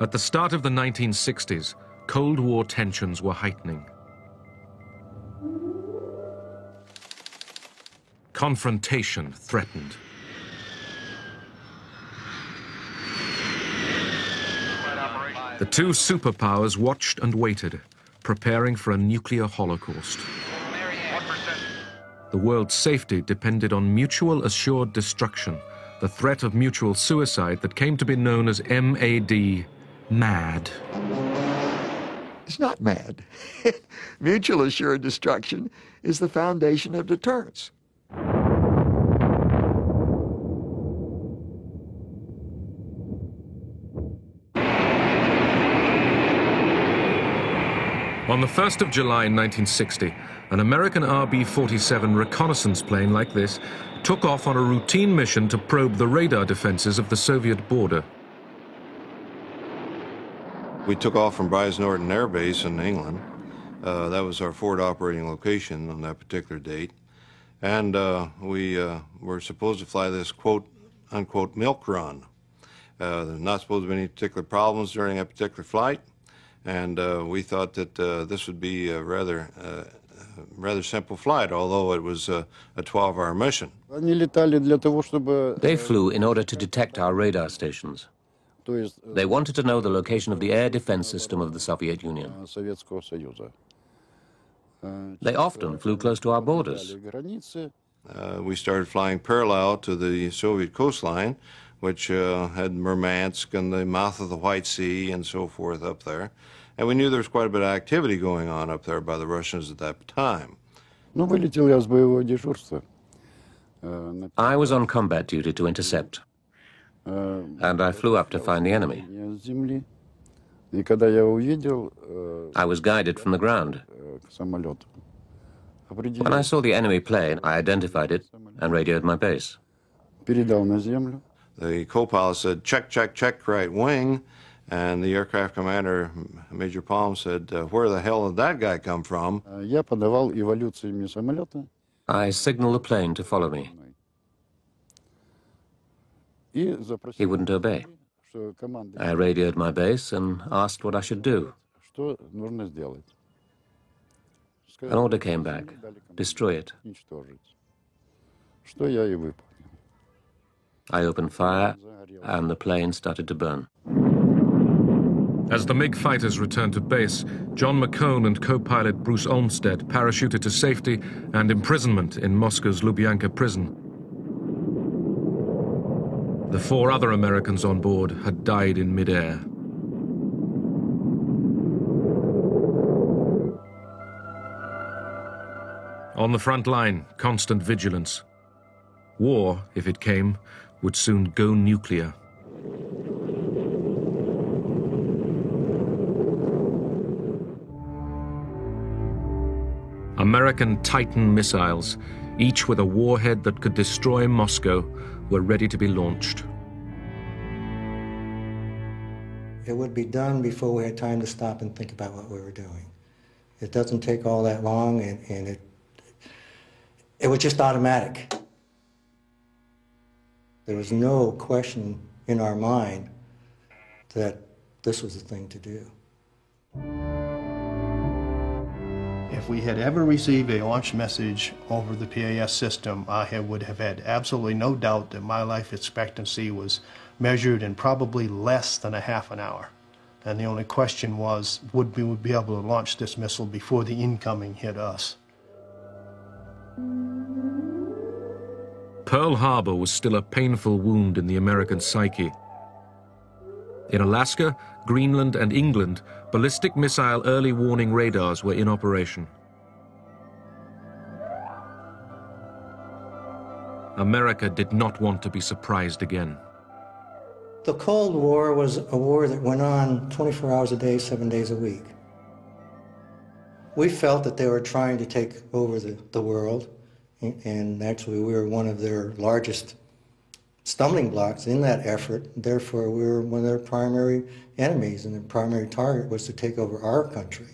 At the start of the 1960s, Cold War tensions were heightening. Confrontation threatened. The two superpowers watched and waited, preparing for a nuclear holocaust. The world's safety depended on mutual assured destruction, the threat of mutual suicide that came to be known as MAD, MAD. It's not MAD. Mutual assured destruction is the foundation of deterrence. On the 1st of July 1960, an American RB-47 reconnaissance plane like this took off on a routine mission to probe the radar defenses of the Soviet border. We took off from Brize-Norton Air Base in England. That was our forward operating location on that particular date. And we were supposed to fly this quote-unquote milk run. There's not supposed to be any particular problems during that particular flight. And we thought that this would be a rather simple flight, although it was a 12-hour mission. They flew in order to detect our radar stations. They wanted to know the location of the air defense system of the Soviet Union. They often flew close to our borders. We started flying parallel to the Soviet coastline, which had Murmansk and the mouth of the White Sea and so forth up there. And we knew there was quite a bit of activity going on up there by the Russians at that time. I was on combat duty to intercept, and I flew up to find the enemy. I was guided from the ground. When I saw the enemy plane, I identified it and radioed my base. The co-pilot said, check, check, check, right wing. And the aircraft commander, Major Palm, said, where the hell did that guy come from? I signaled the plane to follow me. He wouldn't obey. I radioed my base and asked what I should do. An order came back, destroy it. I opened fire, and the plane started to burn. As the MiG fighters returned to base, John McCone and co-pilot Bruce Olmsted parachuted to safety and imprisonment in Moscow's Lubyanka prison. The 4 other Americans on board had died in midair. On the front line, constant vigilance. War, if it came, would soon go nuclear. American Titan missiles, each with a warhead that could destroy Moscow, were ready to be launched. It would be done before we had time to stop and think about what we were doing. It doesn't take all that long, and it was just automatic. There was no question in our mind that this was the thing to do. If we had ever received a launch message over the PAS system, I would have had absolutely no doubt that my life expectancy was measured in probably less than a half an hour. And the only question was, would we be able to launch this missile before the incoming hit us? Pearl Harbor was still a painful wound in the American psyche. In Alaska, Greenland, and England, ballistic missile early warning radars were in operation. America did not want to be surprised again. The Cold War was a war that went on 24 hours a day, 7 days a week. We felt that they were trying to take over the world, and actually we were one of their largest stumbling blocks in that effort. Therefore, we were one of their primary enemies, and their primary target was to take over our country.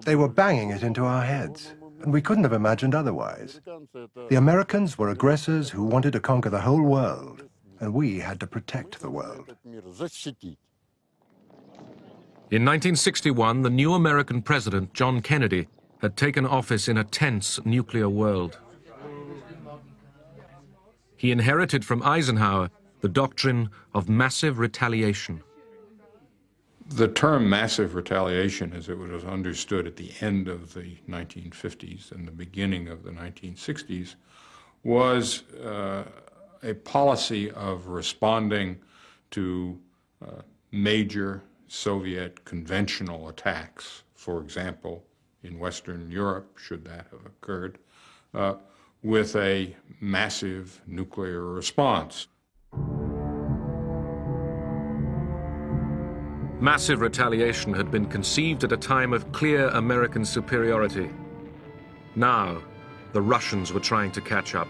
They were banging it into our heads, and we couldn't have imagined otherwise. The Americans were aggressors who wanted to conquer the whole world. and we had to protect the world. In 1961, the new American president, John Kennedy, had taken office in a tense nuclear world. He inherited from Eisenhower the doctrine of massive retaliation. The term massive retaliation, as it was understood at the end of the 1950s and the beginning of the 1960s, was a policy of responding to major Soviet conventional attacks, for example, in Western Europe, should that have occurred, with a massive nuclear response. Massive retaliation had been conceived at a time of clear American superiority. Now, the Russians were trying to catch up.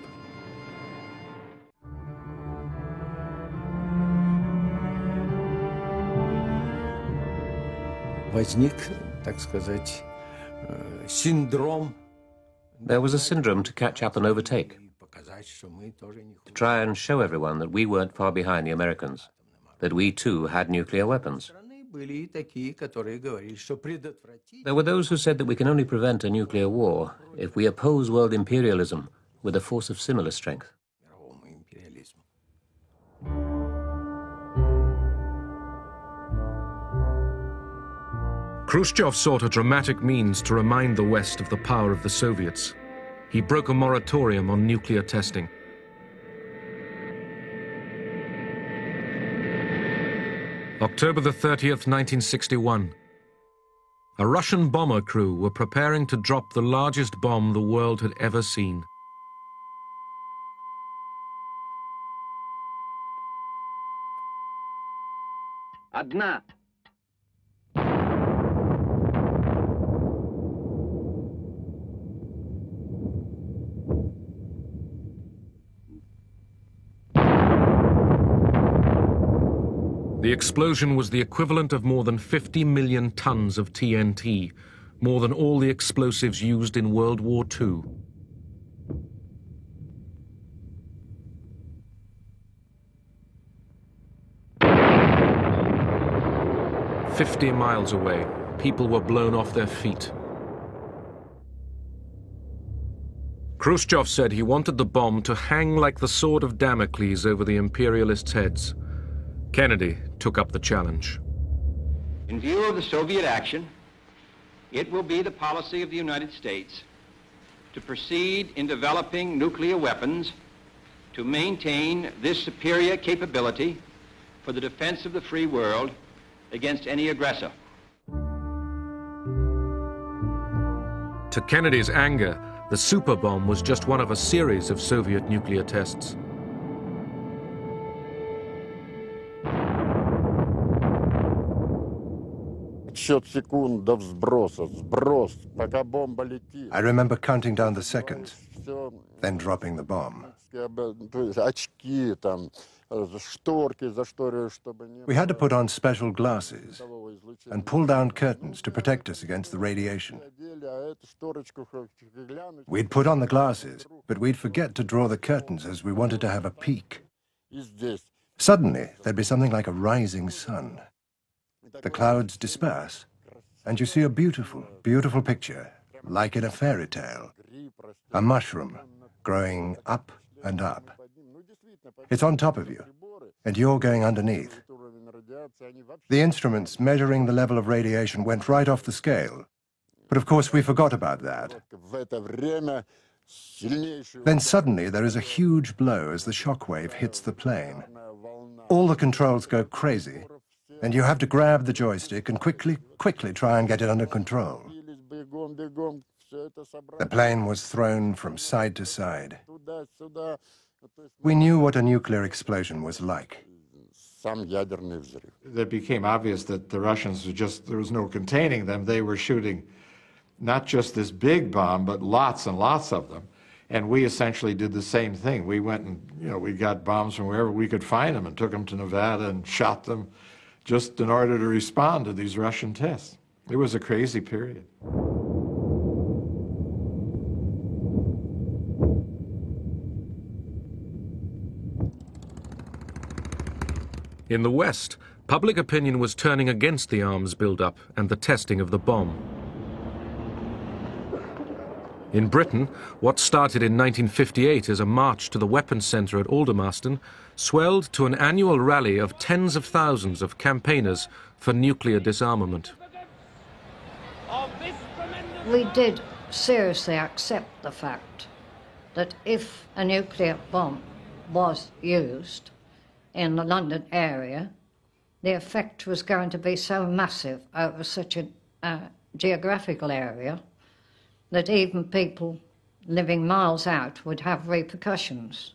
There was a syndrome to catch up and overtake, to try and show everyone that we weren't far behind the Americans, that we too had nuclear weapons. There were those who said that we can only prevent a nuclear war if we oppose world imperialism with a force of similar strength. Khrushchev sought a dramatic means to remind the West of the power of the Soviets. He broke a moratorium on nuclear testing. October the 30th, 1961. A Russian bomber crew were preparing to drop the largest bomb the world had ever seen. Одна. The explosion was the equivalent of more than 50 million tons of TNT, more than all the explosives used in World War II. "50 miles away, people were blown off their feet. Khrushchev said he wanted the bomb to hang like the sword of Damocles over the imperialists' heads. Kennedy took up the challenge. In view of the Soviet action, it will be the policy of the United States to proceed in developing nuclear weapons to maintain this superior capability for the defense of the free world against any aggressor. To Kennedy's anger, the super bomb was just one of a series of Soviet nuclear tests. I remember counting down the seconds, then dropping the bomb. We had to put on special glasses and pull down curtains to protect us against the radiation. We'd put on the glasses, but we'd forget to draw the curtains as we wanted to have a peek. Suddenly, there'd be something like a rising sun. The clouds disperse, and you see a beautiful, beautiful picture, like in a fairy tale. A mushroom growing up and up. It's on top of you, and you're going underneath. The instruments measuring the level of radiation went right off the scale. But of course we forgot about that. Then suddenly there is a huge blow as the shockwave hits the plane. All the controls go crazy, and you have to grab the joystick and quickly try and get it under control. The plane was thrown from side to side. We knew what a nuclear explosion was like. It became obvious that the Russians there was no containing them. They were shooting not just this big bomb, but lots and lots of them. And we essentially did the same thing. We went and, we got bombs from wherever we could find them and took them to Nevada and shot them just in order to respond to these Russian tests. It was a crazy period. In the West, public opinion was turning against the arms build-up and the testing of the bomb. In Britain, what started in 1958 as a march to the weapons centre at Aldermaston swelled to an annual rally of tens of thousands of campaigners for nuclear disarmament. We did seriously accept the fact that if a nuclear bomb was used in the London area, the effect was going to be so massive over such a geographical area that even people living miles out would have repercussions.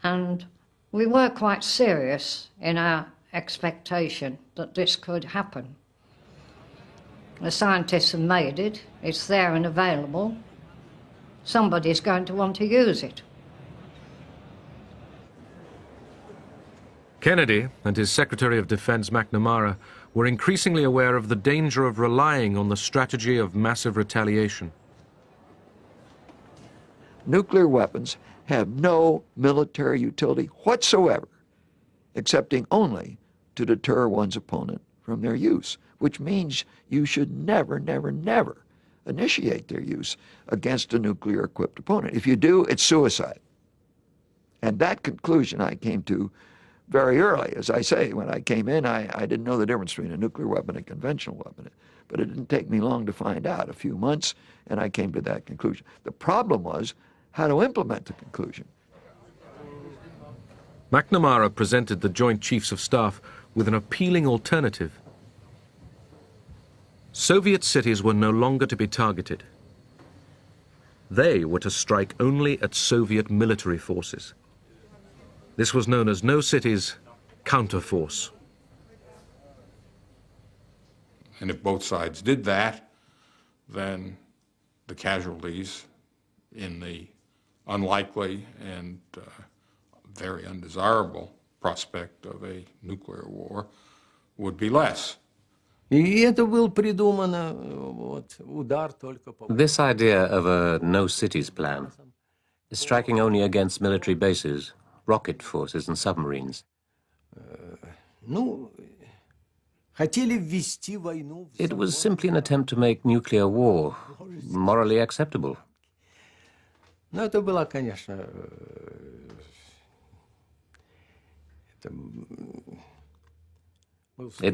And we were quite serious in our expectation that this could happen. The scientists have made it, it's there and available. Somebody's going to want to use it. Kennedy and his Secretary of Defense McNamara were increasingly aware of the danger of relying on the strategy of massive retaliation. Nuclear weapons have no military utility whatsoever, excepting only to deter one's opponent from their use, which means you should never, never, never initiate their use against a nuclear-equipped opponent. If you do, it's suicide. And that conclusion I came to very early. As I say, when I came in, I didn't know the difference between a nuclear weapon and a conventional weapon. But it didn't take me long to find out, a few months, and I came to that conclusion. The problem was how to implement the conclusion. McNamara presented the Joint Chiefs of Staff with an appealing alternative. Soviet cities were no longer to be targeted. They were to strike only at Soviet military forces. This was known as No Cities Counterforce. And if both sides did that, then the casualties in the unlikely and very undesirable prospect of a nuclear war would be less. This idea of a no cities plan is striking only against military bases, rocket forces and submarines. It was simply an attempt to make nuclear war morally acceptable. It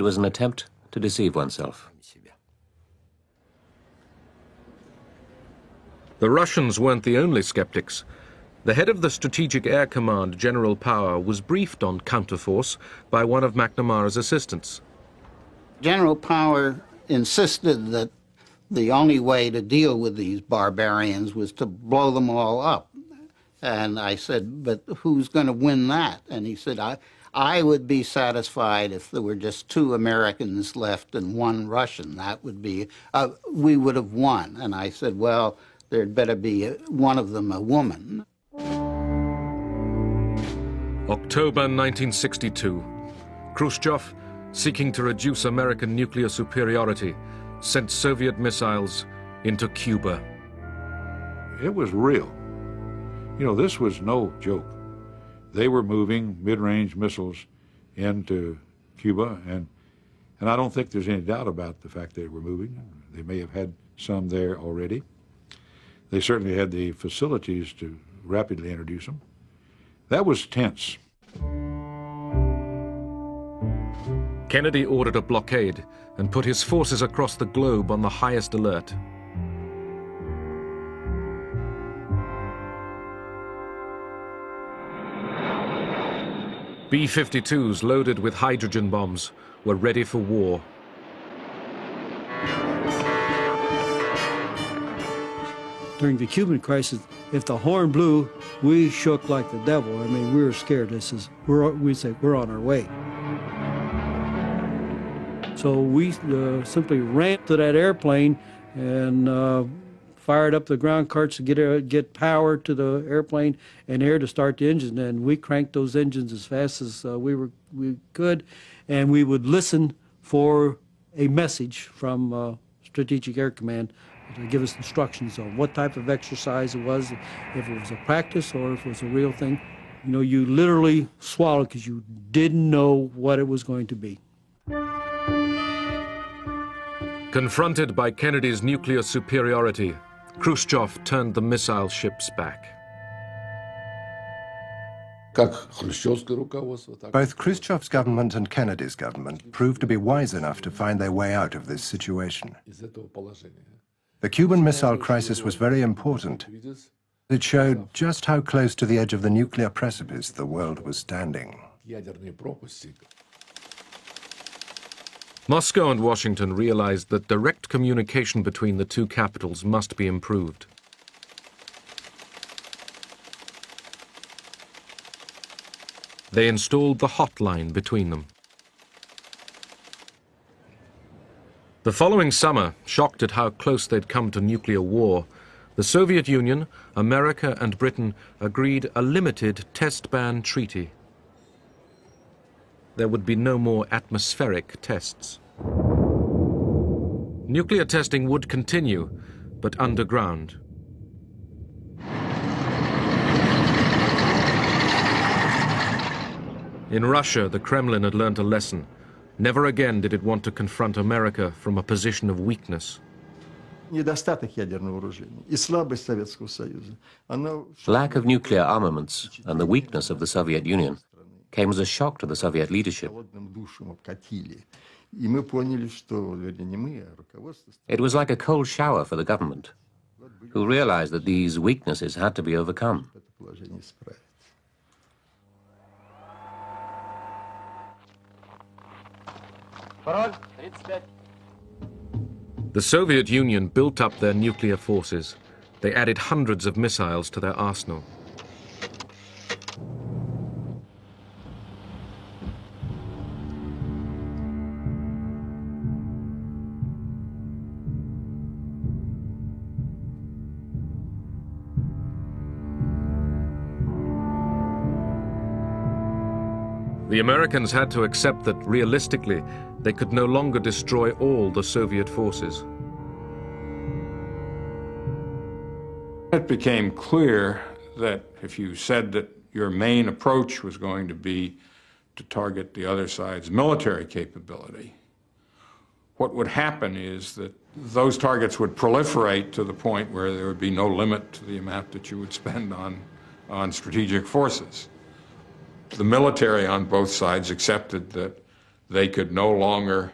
was an attempt to deceive oneself. The Russians weren't the only skeptics. The head of the Strategic Air Command, General Power, was briefed on counterforce by one of McNamara's assistants. General Power insisted that the only way to deal with these barbarians was to blow them all up. And I said, but who's going to win that? And he said, I would be satisfied if there were just 2 Americans left and 1 Russian. That would be, we would have won. And I said, well, there'd better be one of them a woman. October 1962. Khrushchev, seeking to reduce American nuclear superiority, sent Soviet missiles into Cuba. It was real. You know, this was no joke. They were moving mid-range missiles into Cuba, and I don't think there's any doubt about the fact they were moving. They may have had some there already. They certainly had the facilities to rapidly introduce them. That was tense. Kennedy ordered a blockade and put his forces across the globe on the highest alert. B-52s loaded with hydrogen bombs were ready for war. During the Cuban crisis, if the horn blew, we shook like the devil. I mean, we were scared. We said, we're on our way. So we simply ran to that airplane and fired up the ground carts to get power to the airplane and air to start the engine. And we cranked those engines as fast as we could, and we would listen for a message from Strategic Air Command to give us instructions on what type of exercise it was, if it was a practice or if it was a real thing. You know, you literally swallowed because you didn't know what it was going to be. Confronted by Kennedy's nuclear superiority, Khrushchev turned the missile ships back. Both Khrushchev's government and Kennedy's government proved to be wise enough to find their way out of this situation. The Cuban Missile Crisis was very important. It showed just how close to the edge of the nuclear precipice the world was standing. Moscow and Washington realized that direct communication between the two capitals must be improved. They installed the hotline between them. The following summer, shocked at how close they'd come to nuclear war, the Soviet Union, America and Britain agreed a limited test ban treaty. There would be no more atmospheric tests. Nuclear testing would continue, but underground. In Russia, the Kremlin had learned a lesson. Never again did it want to confront America from a position of weakness. Lack of nuclear armaments and the weakness of the Soviet Union came as a shock to the Soviet leadership. It was like a cold shower for the government, who realized that these weaknesses had to be overcome. The Soviet Union built up their nuclear forces. They added hundreds of missiles to their arsenal. The Americans had to accept that, realistically, they could no longer destroy all the Soviet forces. It became clear that if you said that your main approach was going to be to target the other side's military capability, what would happen is that those targets would proliferate to the point where there would be no limit to the amount that you would spend on strategic forces. The military on both sides accepted that they could no longer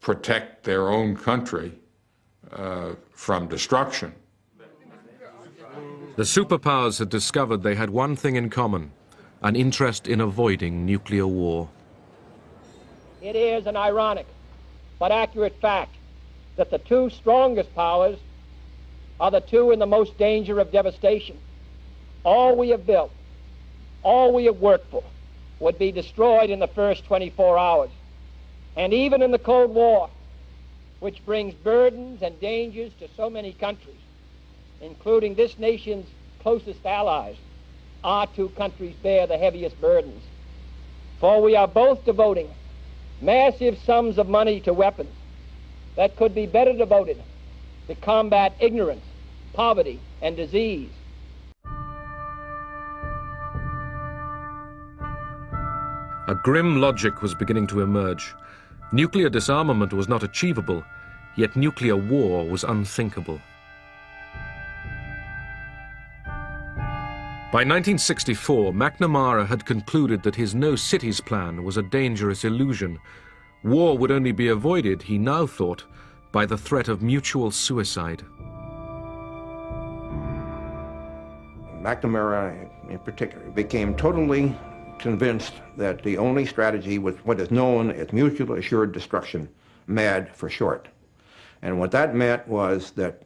protect their own country from destruction. The superpowers had discovered they had one thing in common: an interest in avoiding nuclear war. It is an ironic but accurate fact that the two strongest powers are the two in the most danger of devastation. All we have built, all we have worked for, would be destroyed in the first 24 hours. And even in the Cold War, which brings burdens and dangers to so many countries, including this nation's closest allies, our two countries bear the heaviest burdens. For we are both devoting massive sums of money to weapons that could be better devoted to combat ignorance, poverty, and disease. A grim logic was beginning to emerge. Nuclear disarmament was not achievable, yet nuclear war was unthinkable. By 1964, McNamara had concluded that his No Cities plan was a dangerous illusion. War would only be avoided, he now thought, by the threat of mutual suicide. McNamara, in particular, became totally convinced that the only strategy was what is known as mutually assured destruction, MAD for short. And what that meant was that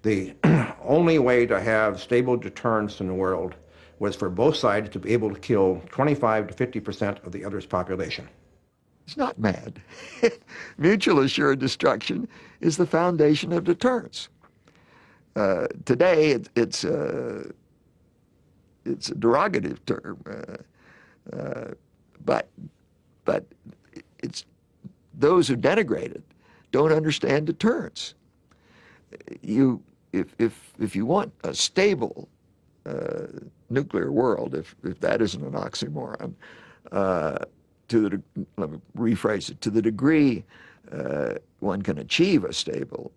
the only way to have stable deterrence in the world was for both sides to be able to kill 25 to 50% of the other's population. It's not MAD. Mutual assured destruction is the foundation of deterrence. Today, it's a derogative term. But it's those who denigrate it don't understand deterrence. If you want a stable nuclear world, if that isn't an oxymoron, let me rephrase it, to the degree one can achieve a stable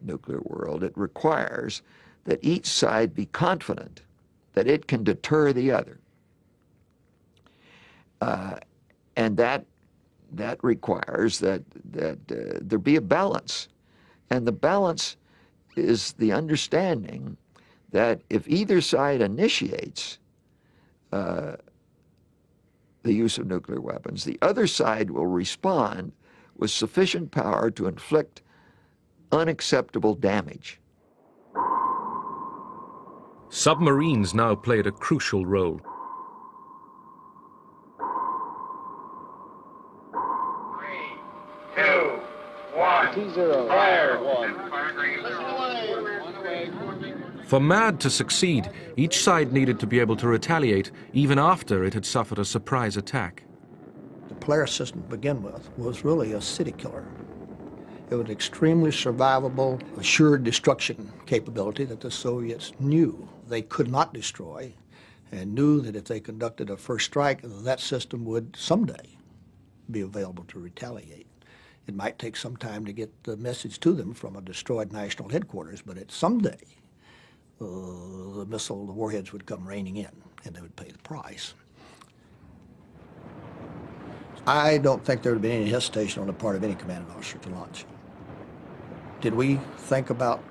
nuclear world, it requires that each side be confident that it can deter the other. And that requires that there be a balance. And the balance is the understanding that if either side initiates the use of nuclear weapons, the other side will respond with sufficient power to inflict unacceptable damage. Submarines now played a crucial role. T0. Fire. For MAD to succeed, each side needed to be able to retaliate even after it had suffered a surprise attack. The Polaris system to begin with was really a city killer. It was extremely survivable, assured destruction capability that the Soviets knew they could not destroy, and knew that if they conducted a first strike, that system would someday be available to retaliate. It might take some time to get the message to them from a destroyed national headquarters, but someday the warheads would come raining in, and they would pay the price. I don't think there would be any hesitation on the part of any commanding officer to launch. Did we think about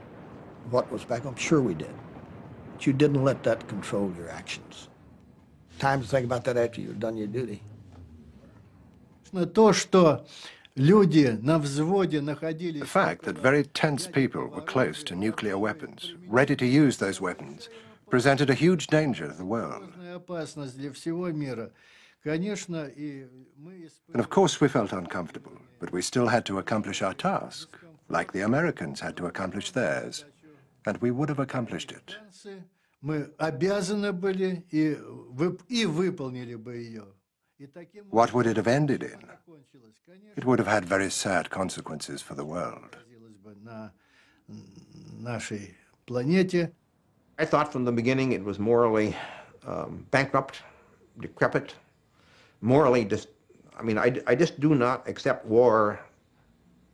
what was back home? Sure we did. But you didn't let that control your actions. Time to think about that after you've done your duty. The fact that very tense people were close to nuclear weapons, ready to use those weapons, presented a huge danger to the world. And of course we felt uncomfortable, but we still had to accomplish our task, like the Americans had to accomplish theirs, and we would have accomplished it. What would it have ended in? It would have had very sad consequences for the world. I thought from the beginning it was morally bankrupt, decrepit, morally I just do not accept war,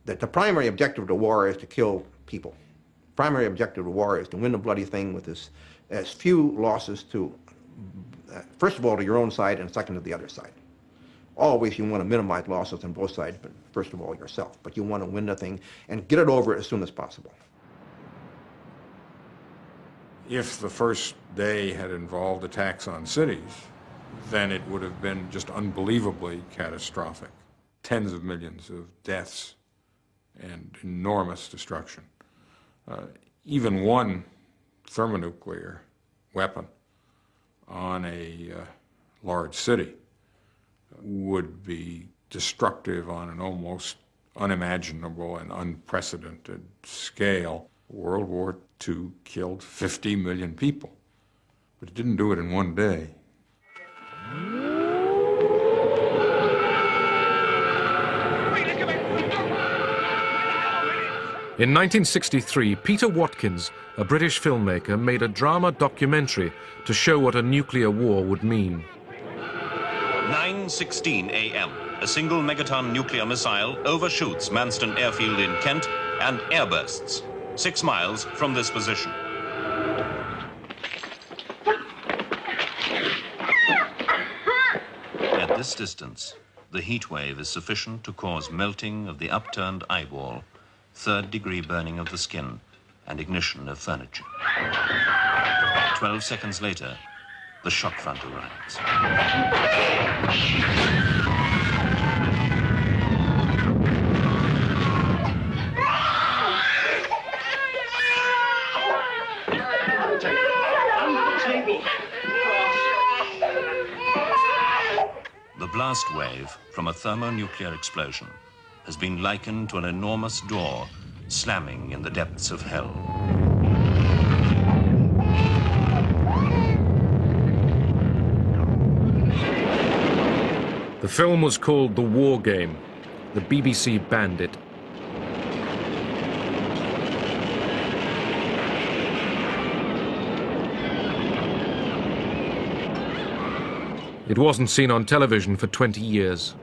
that the primary objective of the war is to kill people. Primary objective of war is to win the bloody thing with as few losses to, first of all, to your own side, and second to the other side. Always you want to minimize losses on both sides, but first of all yourself. But you want to win the thing and get it over as soon as possible. If the first day had involved attacks on cities, then it would have been just unbelievably catastrophic. Tens of millions of deaths and enormous destruction. Even one thermonuclear weapon on a large city would be destructive on an almost unimaginable and unprecedented scale. World War II killed 50 million people, but it didn't do it in one day. In 1963, Peter Watkins, a British filmmaker, made a drama documentary to show what a nuclear war would mean. 9:16 a.m. A single megaton nuclear missile overshoots Manston Airfield in Kent and airbursts 6 miles from this position. At this distance, the heat wave is sufficient to cause melting of the upturned eyeball, third-degree burning of the skin, and ignition of furniture. 12 seconds later, the shock front arrives. The blast wave from a thermonuclear explosion has been likened to an enormous door slamming in the depths of hell. The film was called The War Game. The BBC banned it. It wasn't seen on television for 20 years.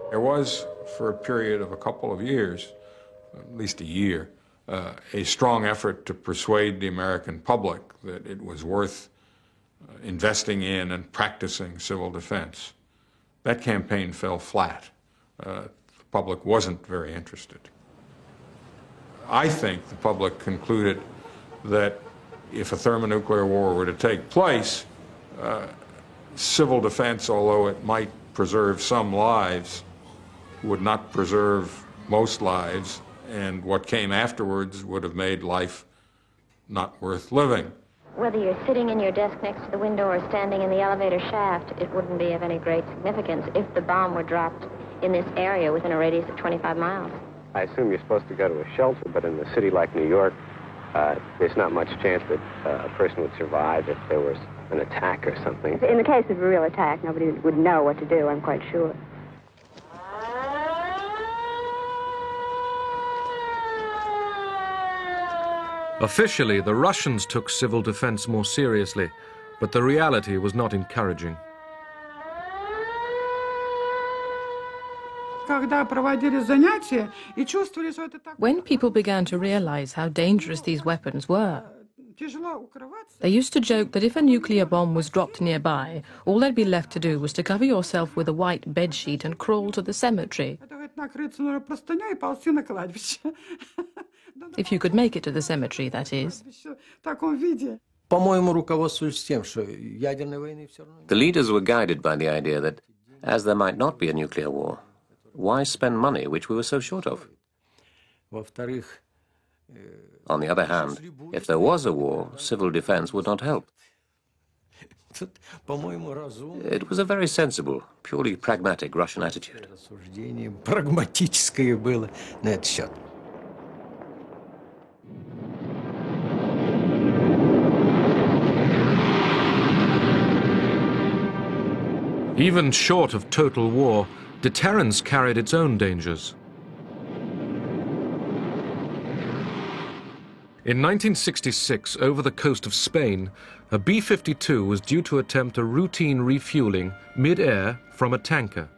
There was, for a period of a couple of years, at least a year, a strong effort to persuade the American public that it was worth investing in and practicing civil defense. That campaign fell flat. The public wasn't very interested. I think the public concluded that if a thermonuclear war were to take place, civil defense, although it might preserve some lives, would not preserve most lives, and what came afterwards would have made life not worth living. Whether you're sitting in your desk next to the window or standing in the elevator shaft, it wouldn't be of any great significance if the bomb were dropped in this area within a radius of 25 miles. I assume you're supposed to go to a shelter, but in a city like New York, there's not much chance that a person would survive if there was an attack or something. In the case of a real attack, nobody would know what to do, I'm quite sure. Officially, the Russians took civil defense more seriously, but the reality was not encouraging. When people began to realize how dangerous these weapons were, they used to joke that if a nuclear bomb was dropped nearby, all they'd be left to do was to cover yourself with a white bedsheet and crawl to the cemetery. If you could make it to the cemetery, that is. The leaders were guided by the idea that, as there might not be a nuclear war, why spend money which we were so short of? On the other hand, if there was a war, civil defense would not help. It was a very sensible, purely pragmatic Russian attitude. Even short of total war, deterrence carried its own dangers. In 1966, over the coast of Spain, a B-52 was due to attempt a routine refueling mid-air from a tanker.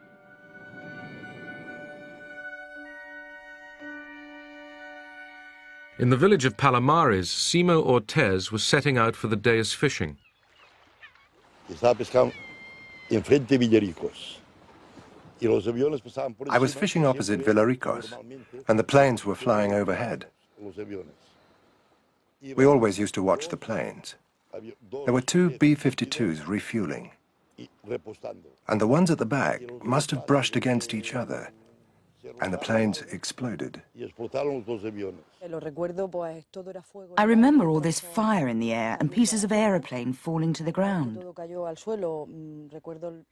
In the village of Palomares, Simo Ortez was setting out for the day's fishing. I was fishing opposite Villaricos, and the planes were flying overhead. We always used to watch the planes. There were two B-52s refueling, and the ones at the back must have brushed against each other, and the planes exploded. I remember all this fire in the air and pieces of aeroplane falling to the ground.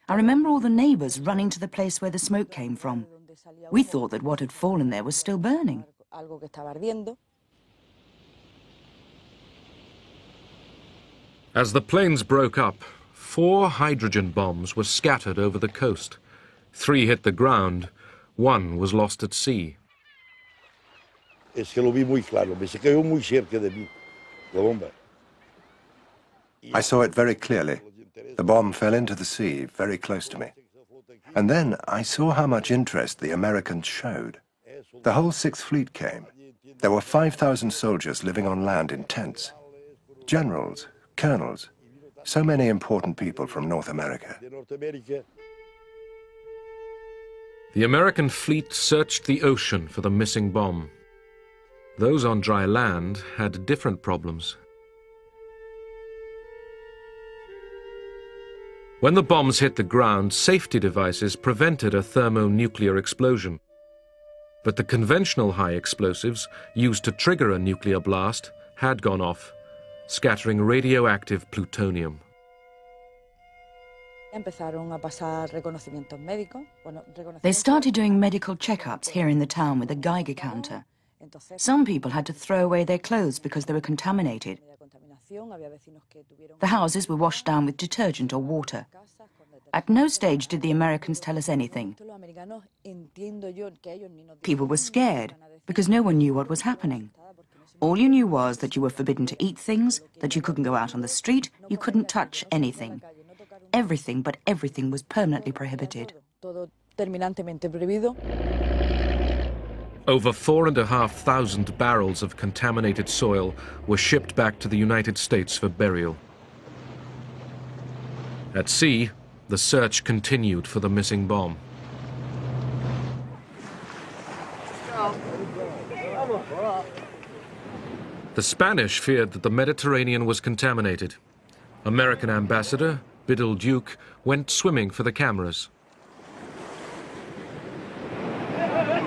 I remember all the neighbors running to the place where the smoke came from. We thought that what had fallen there was still burning. As the planes broke up, 4 hydrogen bombs were scattered over the coast. 3 hit the ground. 1 was lost at sea. I saw it very clearly. The bomb fell into the sea, very close to me. And then I saw how much interest the Americans showed. The whole Sixth Fleet came. There were 5,000 soldiers living on land in tents. Generals, colonels, so many important people from North America. The American fleet searched the ocean for the missing bomb. Those on dry land had different problems. When the bombs hit the ground, safety devices prevented a thermonuclear explosion. But the conventional high explosives used to trigger a nuclear blast had gone off, scattering radioactive plutonium. They started doing medical checkups here in the town with a Geiger counter. Some people had to throw away their clothes because they were contaminated. The houses were washed down with detergent or water. At no stage did the Americans tell us anything. People were scared because no one knew what was happening. All you knew was that you were forbidden to eat things, that you couldn't go out on the street, you couldn't touch anything. Everything but everything was permanently prohibited. Over 4,500 barrels of contaminated soil were shipped back to the United States for burial. At sea, the search continued for the missing bomb. The Spanish feared that the Mediterranean was contaminated. American ambassador Biddle Duke went swimming for the cameras.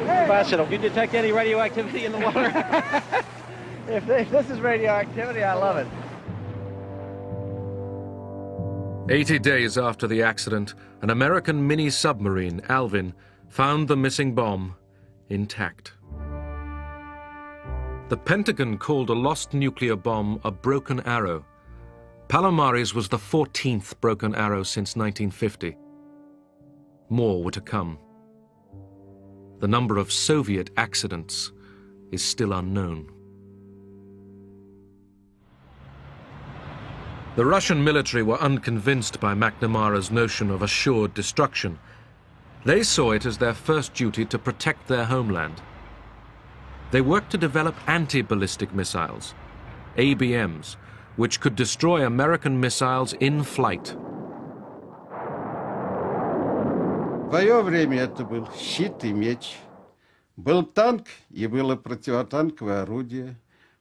Ambassador, do you detect any radioactivity in the water? if this is radioactivity, I love it. 80 days after the accident, an American mini-submarine, Alvin, found the missing bomb intact. The Pentagon called a lost nuclear bomb a broken arrow. Palomares was the 14th broken arrow since 1950. More were to come. The number of Soviet accidents is still unknown. The Russian military were unconvinced by McNamara's notion of assured destruction. They saw it as their first duty to protect their homeland. They worked to develop anti-ballistic missiles, ABMs, which could destroy American missiles in flight. В свое время это был щит и меч. Был танк и было противотанковое орудие.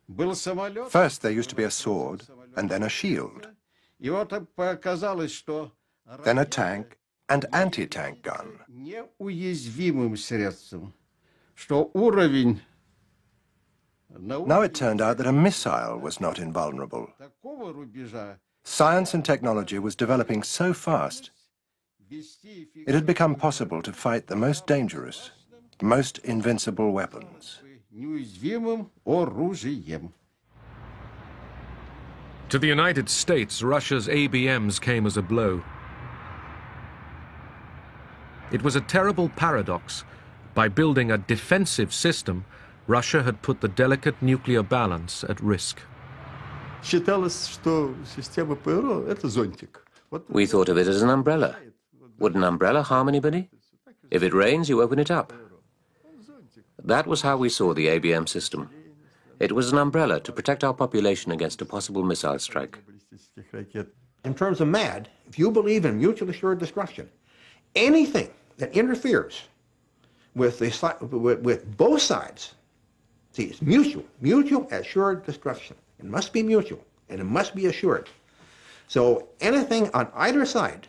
Был самолет. First there used to be a sword, and then a shield. И вот показалось, что then a tank and anti-tank gun. Неуязвимым средством, что уровень. Now it turned out that a missile was not invulnerable. Science and technology was developing so fast, it had become possible to fight the most dangerous, most invincible weapons. To the United States, Russia's ABMs came as a blow. It was a terrible paradox. By building a defensive system, Russia had put the delicate nuclear balance at risk. We thought of it as an umbrella. Would an umbrella harm anybody? If it rains, you open it up. That was how we saw the ABM system. It was an umbrella to protect our population against a possible missile strike. In terms of MAD, if you believe in mutually assured destruction, anything that interferes with both sides, see, it's mutual assured destruction. It must be mutual, and it must be assured. So anything on either side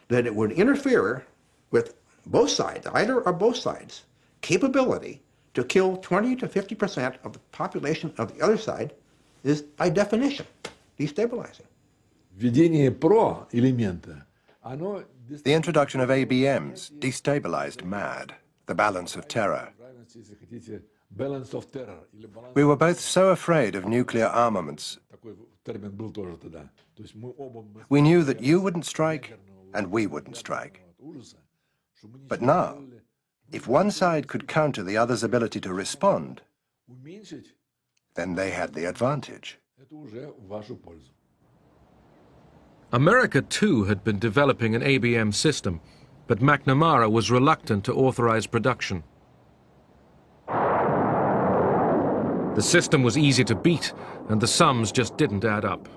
that it would interfere with both sides, either or both sides, capability to kill 20 to 50% of the population of the other side is, by definition, destabilizing. The introduction of ABMs destabilized MAD, the balance of terror. We were both so afraid of nuclear armaments. We knew that you wouldn't strike and we wouldn't strike. But now, if one side could counter the other's ability to respond, then they had the advantage. America, too, had been developing an ABM system, but McNamara was reluctant to authorize production. The system was easy to beat, and the sums just didn't add up.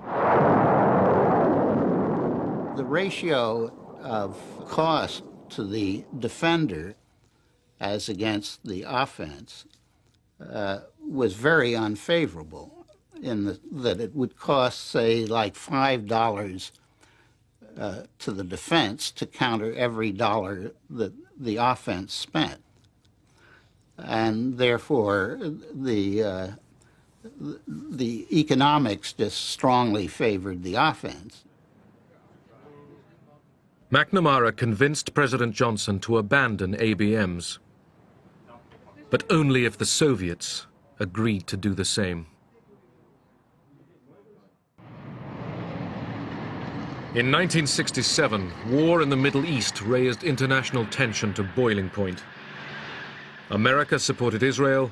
The ratio of cost to the defender as against the offense was very unfavorable in that it would cost, say, like $5 to the defense to counter every dollar that the offense spent. And therefore, the economics just strongly favored the offense. McNamara convinced President Johnson to abandon ABMs, but only if the Soviets agreed to do the same. In 1967, war in the Middle East raised international tension to boiling point. America supported Israel.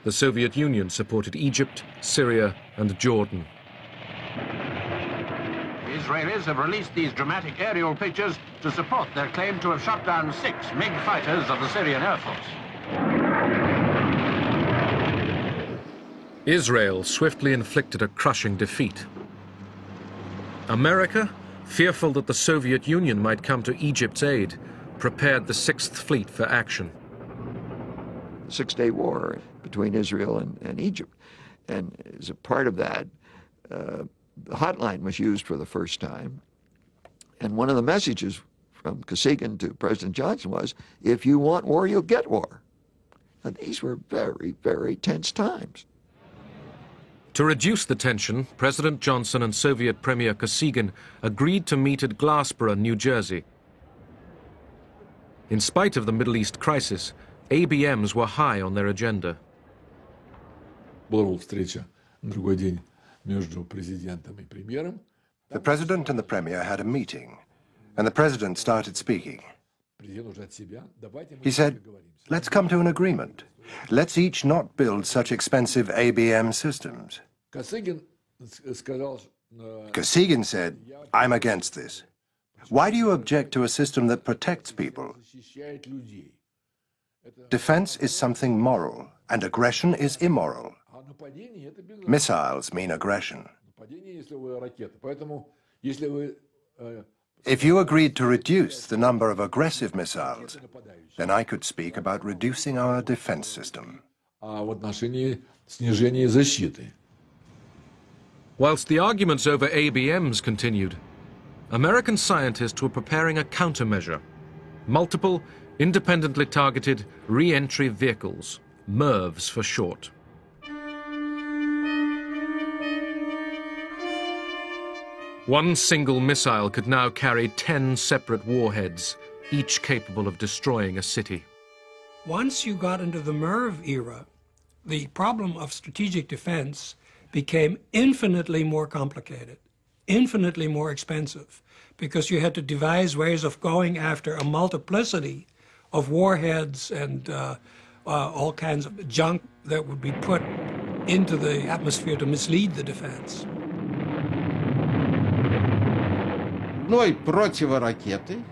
The Soviet Union supported Egypt, Syria, and Jordan. The Israelis have released these dramatic aerial pictures to support their claim to have shot down 6 MiG fighters of the Syrian Air Force. Israel swiftly inflicted a crushing defeat. America, fearful that the Soviet Union might come to Egypt's aid, prepared the Sixth Fleet for action. Six-Day War between Israel and Egypt. And as a part of that, the hotline was used for the first time. And one of the messages from Kosygin to President Johnson was, if you want war, you'll get war. And these were very, very tense times. To reduce the tension, President Johnson and Soviet Premier Kosygin agreed to meet at Glassboro, New Jersey. In spite of the Middle East crisis, ABMs were high on their agenda. The president and the premier had a meeting, and the president started speaking. He said, let's come to an agreement. Let's each not build such expensive ABM systems. Kosygin said, I'm against this. Why do you object to a system that protects people? Defense is something moral, and aggression is immoral. Missiles mean aggression. If you agreed to reduce the number of aggressive missiles, then I could speak about reducing our defense system. Whilst the arguments over ABMs continued, American scientists were preparing a countermeasure: multiple, independently targeted re-entry vehicles, MIRVs for short. One single missile could now carry 10 separate warheads, each capable of destroying a city. Once you got into the MIRV era, the problem of strategic defense became infinitely more complicated, infinitely more expensive, because you had to devise ways of going after a multiplicity of warheads and all kinds of junk that would be put into the atmosphere to mislead the defense. Одной противоракетой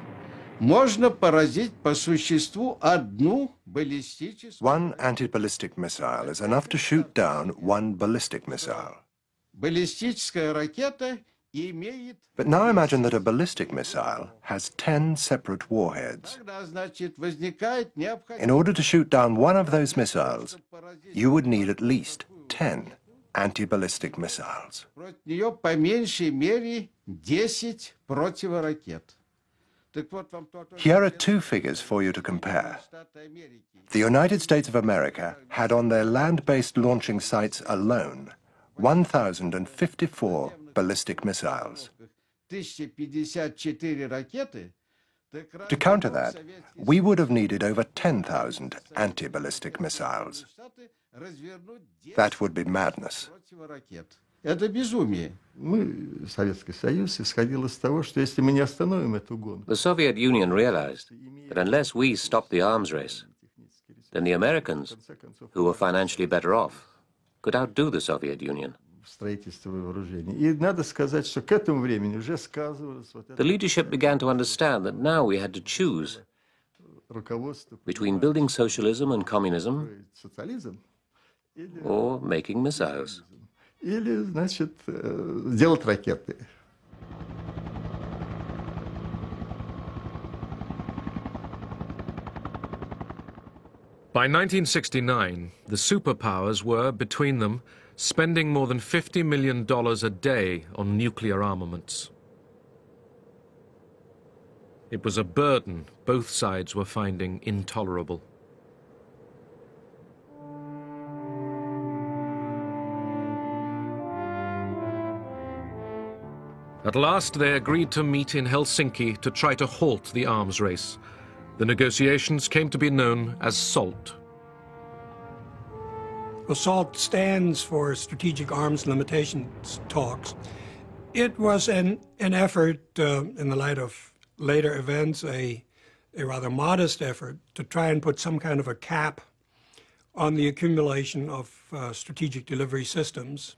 можно поразить по существу одну баллистическую... One anti-ballistic missile is enough to shoot down one ballistic missile. Баллистическая ракета имеет... But now imagine that a ballistic missile has 10 separate warheads. Тогда, значит, возникает необходимость... In order to shoot down one of those missiles, you would need at least 10 anti-ballistic missiles. Против нее по меньшей мере 10 противоракет. Here are two figures for you to compare. The United States of America had on their land-based launching sites alone 1,054 ballistic missiles. To counter that, we would have needed over 10,000 anti-ballistic missiles. That would be madness. Это безумие. Советский Союз исходил из того, что если мы не остановим эту гонку. The Soviet Union realized that unless we stopped the arms race, then the Americans, who were financially better off, could outdo the Soviet Union. Строительство вооружений. И надо сказать, что к этому времени уже сказывалось вот это. The leadership began to understand that now we had to choose between building socialism and communism or making missiles. Или, значит, делать ракеты. By 1969, the superpowers were, between them, spending more than $50 million a day on nuclear armaments. It was a burden both sides were finding intolerable. At last, they agreed to meet in Helsinki to try to halt the arms race. The negotiations came to be known as SALT. Well, SALT stands for Strategic Arms Limitations Talks. It was an effort, in the light of later events, a rather modest effort to try and put some kind of a cap on the accumulation of strategic delivery systems.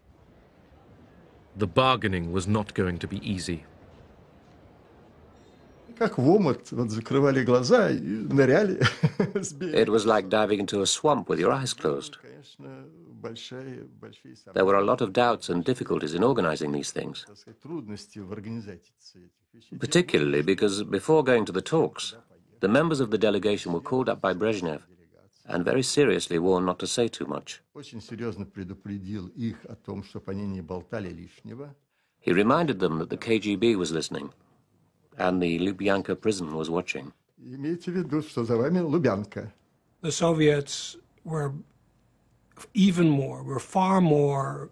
The bargaining was not going to be easy. Как в омут, вот закрывали глаза и ныряли. It was like diving into a swamp with your eyes closed. There were a lot of doubts and difficulties in organizing these things, particularly because before going to the talks, the members of the delegation were called up by Brezhnev and very seriously warned not to say too much. He reminded them that the KGB was listening and the Lubyanka prison was watching. The Soviets were far more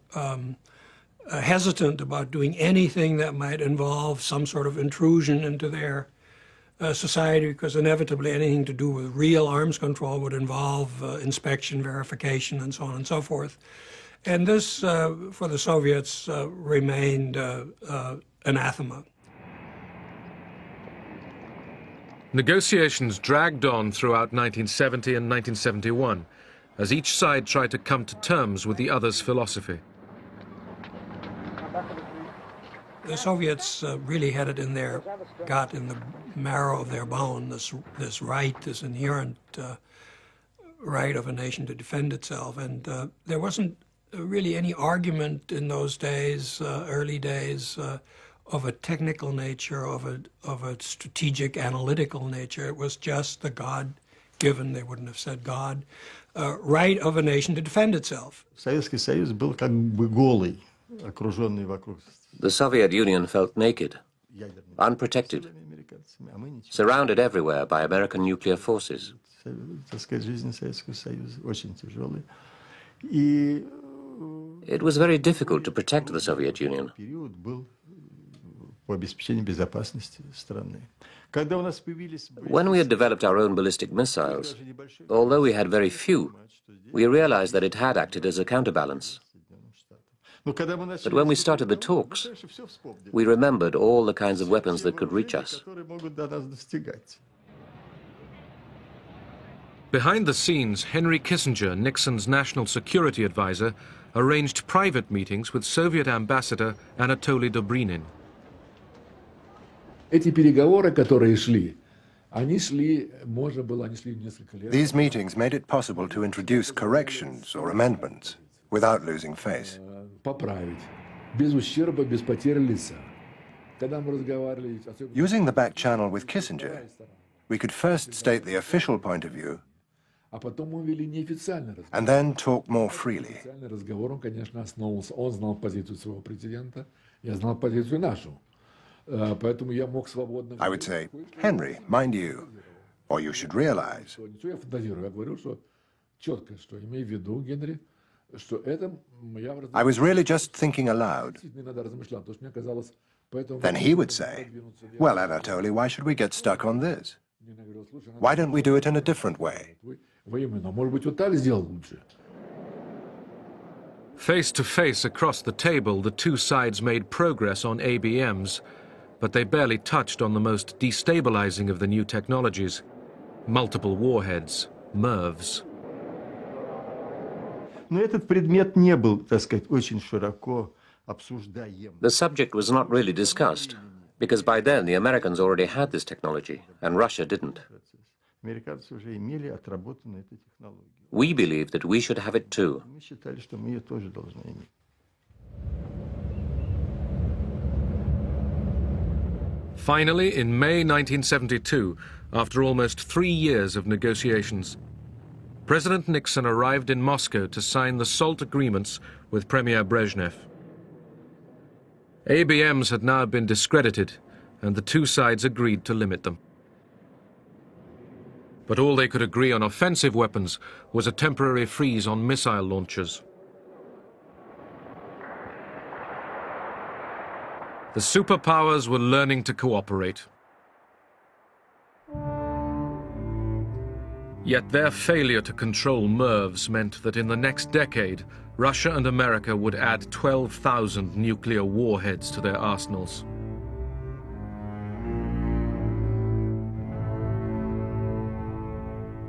hesitant about doing anything that might involve some sort of intrusion into their society, because inevitably anything to do with real arms control would involve inspection, verification, and so on and so forth. And this, for the Soviets, remained anathema. Negotiations dragged on throughout 1970 and 1971, as each side tried to come to terms with the other's philosophy. The Soviets really had it in their gut, in the marrow of their bone, this right, this inherent right of a nation to defend itself. And there wasn't really any argument in those days, early days, of a technical nature, of a strategic, analytical nature. It was just the God-given, they wouldn't have said God, right of a nation to defend itself. Советский Союз был как бы голый, окруженный вокруг. The Soviet Union felt naked, unprotected, surrounded everywhere by American nuclear forces. It was very difficult to protect the Soviet Union. When we had developed our own ballistic missiles, although we had very few, we realized that it had acted as a counterbalance. But when we started the talks, we remembered all the kinds of weapons that could reach us. Behind the scenes, Henry Kissinger, Nixon's national security advisor, arranged private meetings with Soviet ambassador Anatoly Dobrynin. These meetings made it possible to introduce corrections or amendments without losing face. Using the back channel with Kissinger, we could first state the official point of view and then talk more freely. I would say, Henry, mind you, or you should realize. I was really just thinking aloud. Then he would say, well, Anatoly, why should we get stuck on this? Why don't we do it in a different way? Face to face across the table, the two sides made progress on ABMs, but they barely touched on the most destabilizing of the new technologies: multiple warheads, MIRVs. The subject was not really discussed, because by then the Americans already had this technology, and Russia didn't. We believed that we should have it too. Finally, in May 1972, after almost 3 years of negotiations, President Nixon arrived in Moscow to sign the SALT agreements with Premier Brezhnev. ABMs had now been discredited, and the two sides agreed to limit them. But all they could agree on offensive weapons was a temporary freeze on missile launchers. The superpowers were learning to cooperate. Yet their failure to control MIRVs meant that in the next decade, Russia and America would add 12,000 nuclear warheads to their arsenals.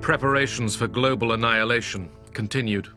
Preparations for global annihilation continued.